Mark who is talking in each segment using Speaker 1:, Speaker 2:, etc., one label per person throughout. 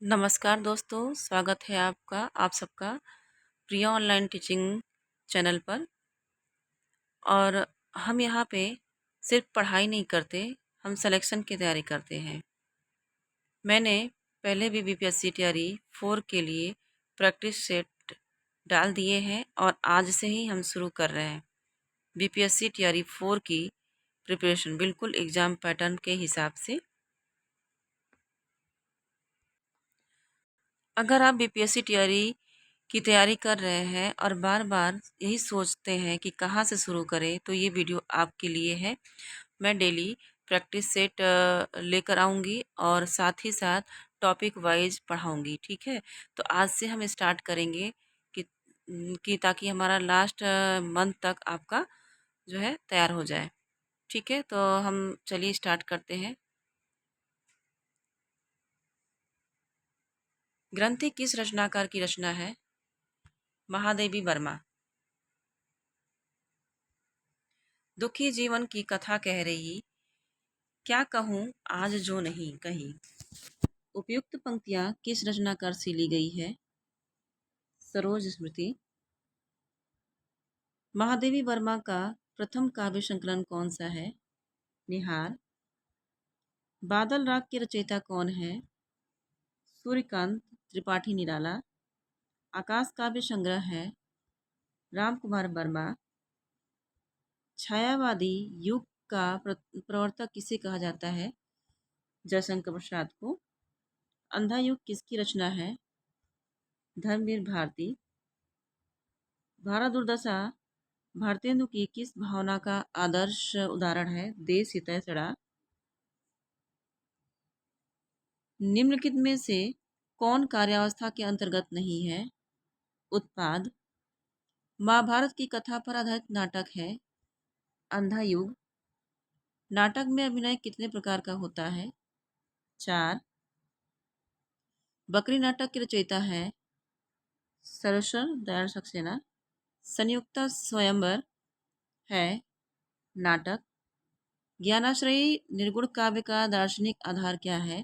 Speaker 1: नमस्कार दोस्तों, स्वागत है आप सबका प्रिया ऑनलाइन टीचिंग चैनल पर। और हम यहाँ पे सिर्फ पढ़ाई नहीं करते, हम सिलेक्शन की तैयारी करते हैं। मैंने पहले भी बीपीएससी तैयारी 4 के लिए प्रैक्टिस सेट डाल दिए हैं और आज से ही हम शुरू कर रहे हैं बीपीएससी तैयारी 4 की प्रिपरेशन, बिल्कुल एग्ज़ाम पैटर्न के हिसाब से। अगर आप बीपीएससी तैयारी की तैयारी कर रहे हैं और बार बार यही सोचते हैं कि कहाँ से शुरू करें, तो ये वीडियो आपके लिए है। मैं डेली प्रैक्टिस सेट लेकर आऊँगी और साथ ही साथ टॉपिक वाइज पढ़ाऊँगी, ठीक है। तो आज से हम स्टार्ट करेंगे कि ताकि हमारा लास्ट मंथ तक आपका जो है तैयार हो जाए, ठीक है। तो हम चलिए स्टार्ट करते हैं। ग्रंथि किस रचनाकार की रचना है? महादेवी वर्मा। दुखी जीवन की कथा कह रही, क्या कहूँ आज जो नहीं कही। उपयुक्त पंक्तियाँ किस रचनाकार से ली गई है? सरोज स्मृति। महादेवी वर्मा का प्रथम काव्य संकलन कौन सा है? निहार। बादल राग के रचयिता कौन है? सूर्यकांत त्रिपाठी निराला। आकाश काव्य संग्रह है राम कुमार वर्मा। छायावादी युग का प्रवर्तक किसे कहा जाता है? जयशंकर प्रसाद को। अंधा युग किसकी रचना है? धर्मवीर भारती। भारत दुर्दशा भारतेंदु की किस भावना का आदर्श उदाहरण है? देश हितैषी सड़ा। निम्नलिखित में से कौन कार्यावस्था के अंतर्गत नहीं है? उत्पाद। महाभारत की कथा पर आधारित नाटक है अंधा युग। नाटक में अभिनय कितने प्रकार का होता है? 4। बकरी नाटक के रचयिता है सरोशर दयाल सक्सेना। संयुक्ता स्वयंवर है नाटक। ज्ञानाश्रयी निर्गुण काव्य का दार्शनिक आधार क्या है?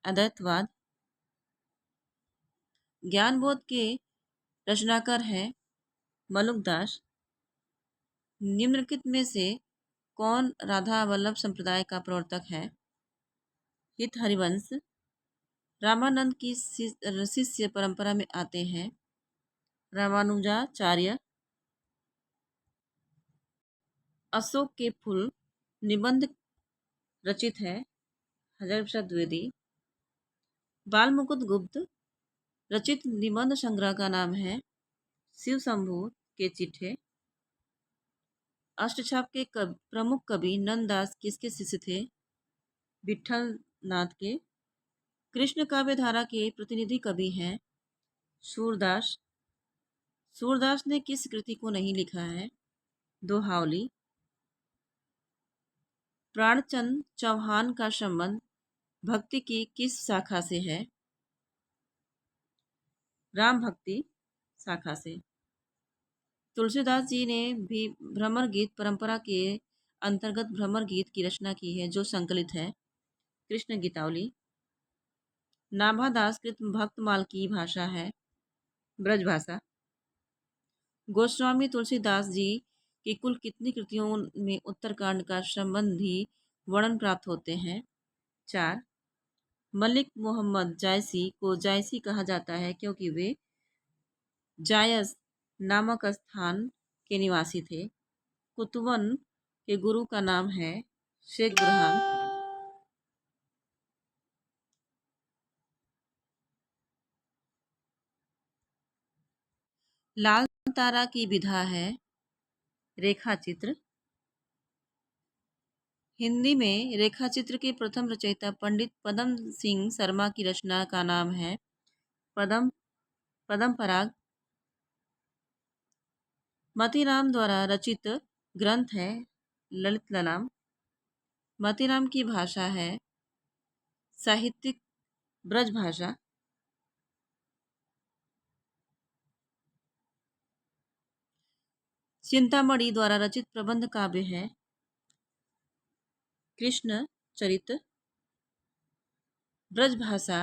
Speaker 1: अद्वैतवाद। ज्ञानबोध के रचनाकार है मलुकदास। निम्नलिखित में से कौन राधा वल्लभ संप्रदाय का प्रवर्तक है? हित हरिवंश। रामानंद की शिष्य परंपरा में आते हैं रामानुजाचार्य। अशोक के फूल निबंध रचित है हजारी प्रसाद द्विवेदी। बाल मुकुंद गुप्त रचित निबंध संग्रह का नाम है शिव शंभू के चिट्ठे। अष्टछाप के प्रमुख कवि नंददास किसके शिष्य थे? विठल नाथ के। कृष्ण काव्य धारा के प्रतिनिधि कवि हैं सूरदास। सूरदास ने किस कृति को नहीं लिखा है? दोहावली। प्राणचंद चौहान का संबंध भक्ति की किस शाखा से है? राम भक्ति शाखा से। तुलसीदास जी ने भी भ्रमर गीत परंपरा के अंतर्गत भ्रमर गीत की रचना की है जो संकलित है कृष्ण गीतावली। नाभादास कृत भक्तमाल की भाषा है ब्रज भाषा। गोस्वामी तुलसीदास जी की कुल कितनी कृतियों में उत्तरकांड का संबंधी वर्णन प्राप्त होते हैं? 4। मलिक मोहम्मद जायसी को जायसी कहा जाता है क्योंकि वे जायस नामक स्थान के निवासी थे। कुतुबन के गुरु का नाम है शेख बुरहान। लाल तारा की विधा है रेखा चित्र। हिंदी में रेखा चित्र के प्रथम रचयिता पंडित पदम सिंह शर्मा की रचना का नाम है पदम पदम पराग। मतीराम द्वारा रचित ग्रंथ है ललित ललाम। मतीराम की भाषा है साहित्यिक ब्रज भाषा। चिंतामणि द्वारा रचित प्रबंध काव्य है कृष्ण चरित। ब्रज भाषा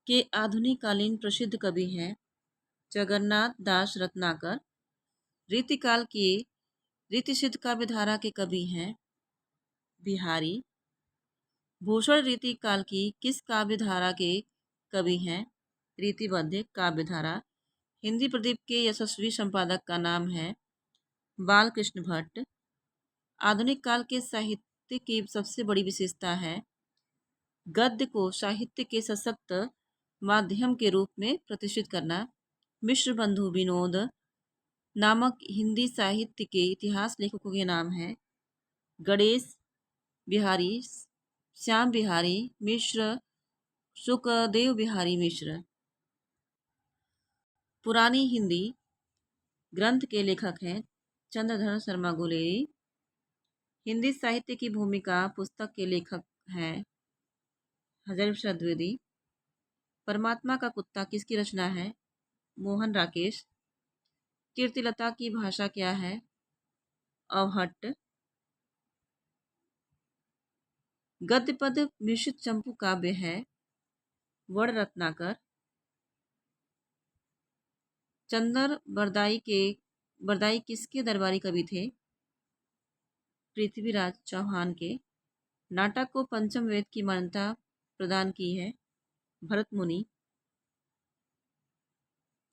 Speaker 1: के आधुनिक कालीन प्रसिद्ध कवि हैं जगन्नाथ दास रत्नाकर। रीतिकाल की रीतिसिद्ध काव्यधारा के कवि हैं बिहारी। भूषण रीतिकाल की किस काव्यधारा के कवि हैं? रीतिबद्ध काव्यधारा। हिंदी प्रदीप के यशस्वी संपादक का नाम है बालकृष्ण भट्ट। आधुनिक काल के साहित्य की सबसे बड़ी विशेषता है गद्य को साहित्य के सशक्त माध्यम के रूप में प्रतिष्ठित करना। मिश्र बंधु विनोद नामक हिंदी साहित्य के इतिहास लेखकों के नाम हैं गणेश बिहारी, श्याम बिहारी मिश्र, सुखदेव बिहारी मिश्र। पुरानी हिंदी ग्रंथ के लेखक हैं चंद्रधर शर्मा गुलेरी। हिंदी साहित्य की भूमिका पुस्तक के लेखक हैं हजारी प्रसाद द्विवेदी। परमात्मा का कुत्ता किसकी रचना है? मोहन राकेश। कीर्तिलता की भाषा क्या है? अवहट्ट। गद्य पद मिश्रित चंपू काव्य है वड़ रत्नाकर। चंदर बरदाई किसके दरबारी कवि थे? पृथ्वीराज चौहान के। नाटक को पंचम वेद की मान्यता प्रदान की है भरत मुनि।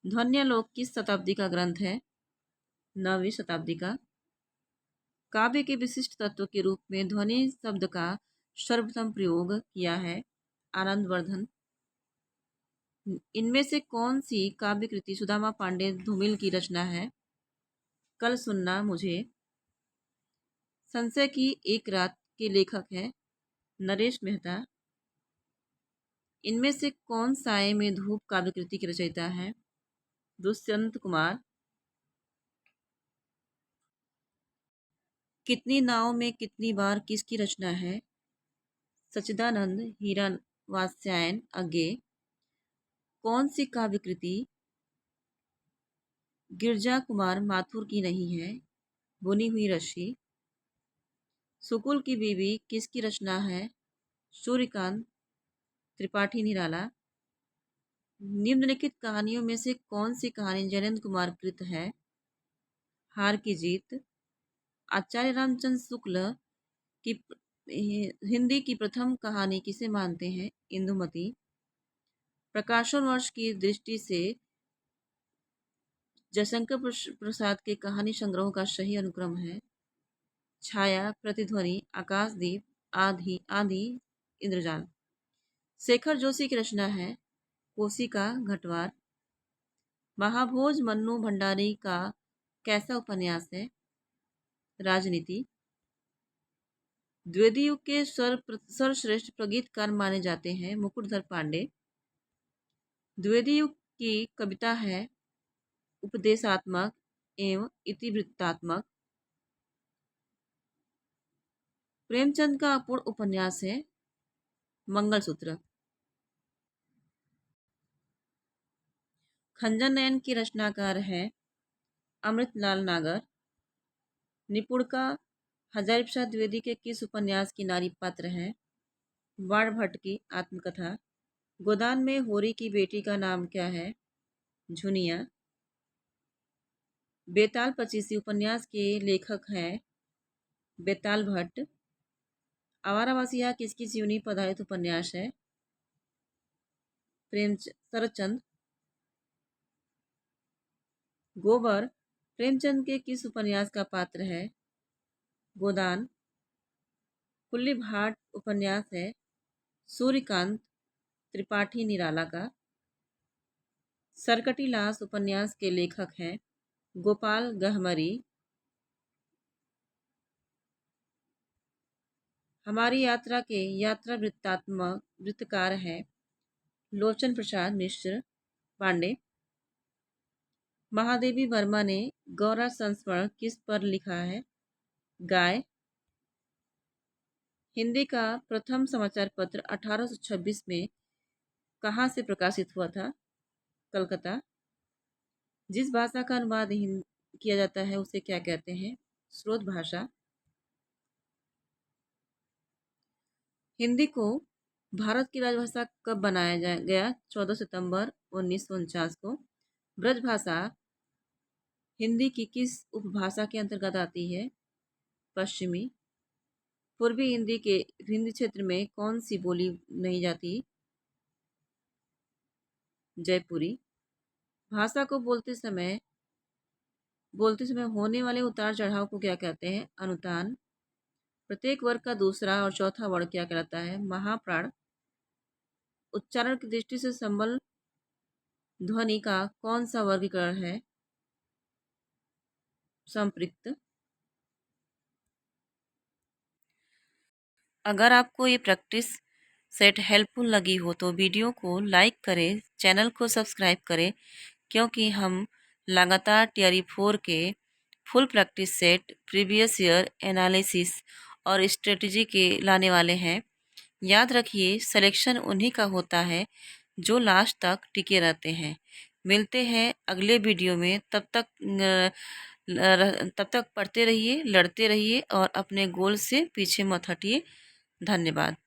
Speaker 1: ध्वन्यालोक किस शताब्दी का ग्रंथ है? 9वीं शताब्दी का। काव्य के विशिष्ट तत्व के रूप में ध्वनि शब्द का सर्वप्रथम प्रयोग किया है आनंदवर्धन। इनमें से कौन सी काव्य कृति सुदामा पांडे धूमिल की रचना है? कल सुनना मुझे। संशय की एक रात के लेखक हैं नरेश मेहता। इनमें से कौन साये में धूप काव्य कृति की रचयिता है? दुष्यंत कुमार। कितनी नाव में कितनी बार किसकी रचना है? सच्चिदानंद हीरावात्स्यायन अज्ञे। कौन सी काव्य कृति गिरजा कुमार माथुर की नहीं है? बुनी हुई रस्सी। सुकुल की बीवी किसकी रचना है? सूर्यकांत त्रिपाठी निराला। निम्नलिखित कहानियों में से कौन सी कहानी जयनंद कुमार कृत है? हार की जीत। आचार्य रामचंद्र शुक्ल की हिंदी की प्रथम कहानी किसे मानते हैं? इंदुमती। प्रकाशन वर्ष की दृष्टि से जयशंकर प्रसाद के कहानी संग्रहों का सही अनुक्रम है छाया, प्रतिध्वनि, आकाशदीप, आधी आंधी, इंद्रजाल। शेखर जोशी की रचना है कोसी का घटवार। महाभोज मन्नू भंडारी का कैसा उपन्यास है? राजनीति। द्विवेदी युग के सर्वश्रेष्ठ प्रगीतकार माने जाते हैं मुकुटधर पांडे। द्विवेदी युग की कविता है उपदेशात्मक एवं इतिवृत्तात्मक। प्रेमचंद का अपूर्ण उपन्यास है मंगलसूत्र। खंजन नयन की रचनाकार है अमृतलाल नागर। निपुण का हजारी प्रसाद द्विवेदी के किस उपन्यास की नारी पात्र है? बाण भट्ट की आत्मकथा। गोदान में होरी की बेटी का नाम क्या है? झुनिया। बेताल पचीसी उपन्यास के लेखक हैं बेताल भट्ट। आवारावासिया किसकी जीवनी पर आधारित उपन्यास है? शरतचंद्र। गोबर प्रेमचंद के किस उपन्यास का पात्र है? गोदान। कुल्ली भाट उपन्यास है सूर्यकांत त्रिपाठी निराला का। सरकटी लाश उपन्यास के लेखक हैं गोपाल गहमरी। हमारी यात्रा के यात्रा वृत्तात्मक वृत्तकार हैं लोचन प्रसाद मिश्र पांडे। महादेवी वर्मा ने गौरा संस्मरण किस पर लिखा है? गाय। हिंदी का प्रथम समाचार पत्र 1826 में कहाँ से प्रकाशित हुआ था? कलकत्ता। जिस भाषा का अनुवाद किया जाता है उसे क्या कहते हैं? स्रोत भाषा। हिंदी को भारत की राजभाषा कब बनाया गया? 14 सितंबर 1949 को। ब्रजभाषा हिंदी की किस उपभाषा के अंतर्गत आती है? पश्चिमी। पूर्वी हिंदी क्षेत्र में कौन सी बोली नहीं जाती? जयपुरी। भाषा को बोलते समय होने वाले उतार चढ़ाव को क्या कहते हैं? अनुतान। प्रत्येक वर्ग का दूसरा और चौथा वर्ण क्या कहलाता है? महाप्राण। उच्चारण की दृष्टि से संबल ध्वनि का कौन सा वर्गीकरण है? संपृक्त। अगर आपको ये प्रैक्टिस सेट हेल्पफुल लगी हो तो वीडियो को लाइक करें, चैनल को सब्सक्राइब करें, क्योंकि हम लगातार टीआरई 4 के full practice set, previous year analysis और स्ट्रेटजी के लाने वाले हैं। याद रखिए, सिलेक्शन उन्हीं का होता है जो लास्ट तक टिके रहते हैं। मिलते हैं अगले वीडियो में। तब तक पढ़ते रहिए, लड़ते रहिए और अपने गोल से पीछे मत हटिए। धन्यवाद।